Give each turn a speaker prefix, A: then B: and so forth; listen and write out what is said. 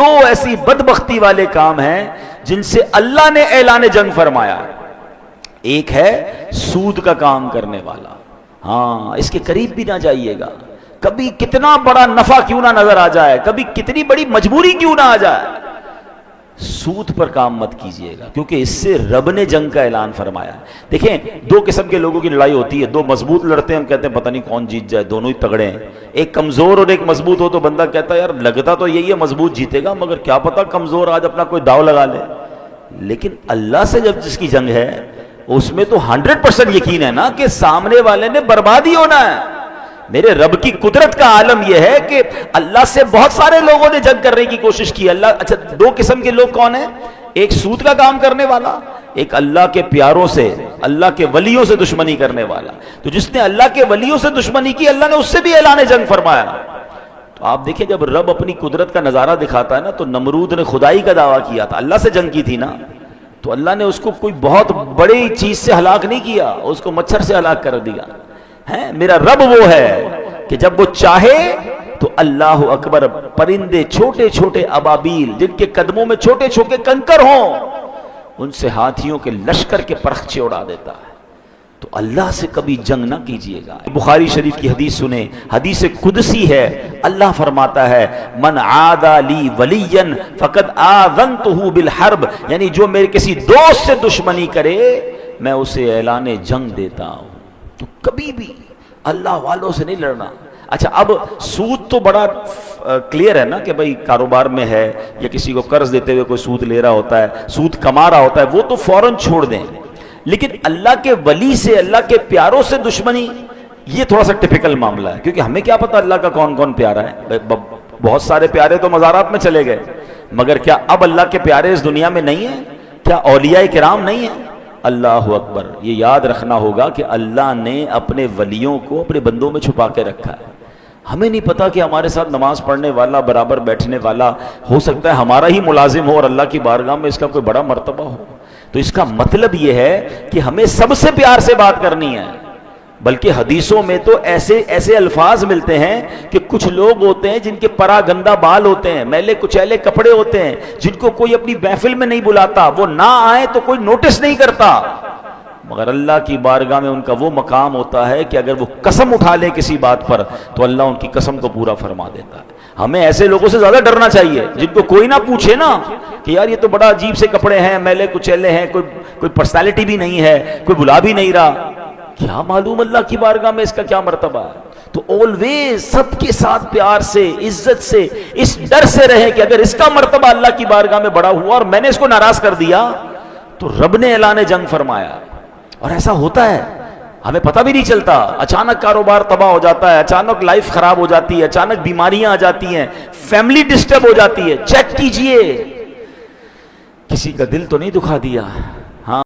A: دو ایسی بدبختی والے کام ہیں جن سے اللہ نے اعلان جنگ فرمایا. ایک ہے سود کا کام کرنے والا. ہاں اس کے قریب بھی نہ جائیے گا. کبھی کتنا بڑا نفع کیوں نہ نظر آ جائے, کبھی کتنی بڑی مجبوری کیوں نہ آ جائے, سود پر کام مت کیجئے گا, کیونکہ اس سے رب نے جنگ کا اعلان فرمایا ہے. دیکھیں دو قسم کے لوگوں کی لڑائی ہوتی ہے. دو مضبوط لڑتے ہیں, ہم کہتے ہیں پتہ نہیں کون جیت جائے, دونوں ہی تگڑے ہیں. ایک کمزور اور ایک مضبوط ہو تو بندہ کہتا ہے یار لگتا تو یہی ہے مضبوط جیتے گا, مگر کیا پتہ کمزور آج اپنا کوئی داؤ لگا لے. لیکن اللہ سے جب جس کی جنگ ہے اس میں تو 100% یقین ہے نا کہ سامنے والے نے برباد ہی ہونا ہے. میرے رب کی قدرت کا عالم یہ ہے کہ اللہ سے بہت سارے لوگوں نے جنگ کرنے کی کوشش کی. اللہ اچھا دو قسم کے لوگ کون ہیں؟ ایک سود کا کام کرنے والا, ایک اللہ کے پیاروں سے, اللہ کے ولیوں سے دشمنی کرنے والا. تو جس نے اللہ کے ولیوں سے دشمنی کی اللہ نے اس سے بھی اعلان جنگ فرمایا. تو آپ دیکھیں جب رب اپنی قدرت کا نظارہ دکھاتا ہے نا, تو نمرود نے خدائی کا دعویٰ کیا تھا, اللہ سے جنگ کی تھی نا, تو اللہ نے اس کو کوئی بہت بڑی چیز سے ہلاک نہیں کیا, اس کو مچھر سے ہلاک کر دیا ہے. میرا رب وہ ہے کہ جب وہ چاہے تو اللہ اکبر, پرندے چھوٹے چھوٹے ابابیل جن کے قدموں میں چھوٹے چھوٹے کنکر ہوں, ان سے ہاتھیوں کے لشکر کے پرخچے اڑا دیتا ہے. تو اللہ سے کبھی جنگ نہ کیجیے گا. بخاری شریف کی حدیث سنیں, حدیث قدسی ہے. اللہ فرماتا ہے من عادى لی ولیا فقد آذنتہ بالحرب, یعنی جو میرے کسی دوست سے دشمنی کرے میں اسے اعلان جنگ دیتا ہوں. تو کبھی بھی اللہ والوں سے نہیں لڑنا. اچھا اب سود تو بڑا کلیئر ہے نا کہ بھئی کاروبار میں ہے یا کسی کو قرض دیتے ہوئے کوئی سود لے رہا ہوتا ہے, سود کما رہا ہوتا ہے, وہ تو فوراً چھوڑ دیں. لیکن اللہ کے ولی سے, اللہ کے پیاروں سے دشمنی, یہ تھوڑا سا ٹپیکل معاملہ ہے, کیونکہ ہمیں کیا پتا اللہ کا کون کون پیارا ہے. بہت سارے پیارے تو مزارات میں چلے گئے, مگر کیا اب اللہ کے پیارے اس دنیا میں نہیں ہیں؟ کیا اولیاء کرام نہیں ہیں؟ اللہ اکبر. یہ یاد رکھنا ہوگا کہ اللہ نے اپنے ولیوں کو اپنے بندوں میں چھپا کے رکھا ہے. ہمیں نہیں پتا کہ ہمارے ساتھ نماز پڑھنے والا, برابر بیٹھنے والا, ہو سکتا ہے ہمارا ہی ملازم ہو اور اللہ کی بارگاہ میں اس کا کوئی بڑا مرتبہ ہو. تو اس کا مطلب یہ ہے کہ ہمیں سب سے پیار سے بات کرنی ہے. بلکہ حدیثوں میں تو ایسے الفاظ ملتے ہیں کہ کچھ لوگ ہوتے ہیں جن کے پرا گندہ بال ہوتے ہیں, میلے کچیلے کپڑے ہوتے ہیں, جن کو کوئی اپنی محفل میں نہیں بلاتا, وہ نہ آئے تو کوئی نوٹس نہیں کرتا, مگر اللہ کی بارگاہ میں ان کا وہ مقام ہوتا ہے کہ اگر وہ قسم اٹھا لے کسی بات پر تو اللہ ان کی قسم کو پورا فرما دیتا ہے. ہمیں ایسے لوگوں سے زیادہ ڈرنا چاہیے جن کو کوئی نہ پوچھے نا کہ یار یہ تو بڑا عجیب سے کپڑے ہیں, میلے کچیلے ہیں, کوئی پرسنالٹی بھی نہیں ہے, کوئی بلا بھی نہیں رہا. کیا معلوم اللہ کی بارگاہ میں اس کا کیا مرتبہ ہے. تو آلویز سب کے ساتھ پیار سے, عزت سے, اس ڈر سے رہے کہ اگر اس کا مرتبہ اللہ کی بارگاہ میں بڑا ہوا اور میں نے اس کو ناراض کر دیا تو رب نے اعلان جنگ فرمایا. اور ایسا ہوتا ہے, ہمیں پتہ بھی نہیں چلتا, اچانک کاروبار تباہ ہو جاتا ہے, اچانک لائف خراب ہو جاتی ہے, اچانک بیماریاں آ جاتی ہیں, فیملی ڈسٹرب ہو جاتی ہے. چیک کیجئے کسی کا دل تو نہیں دکھا دیا.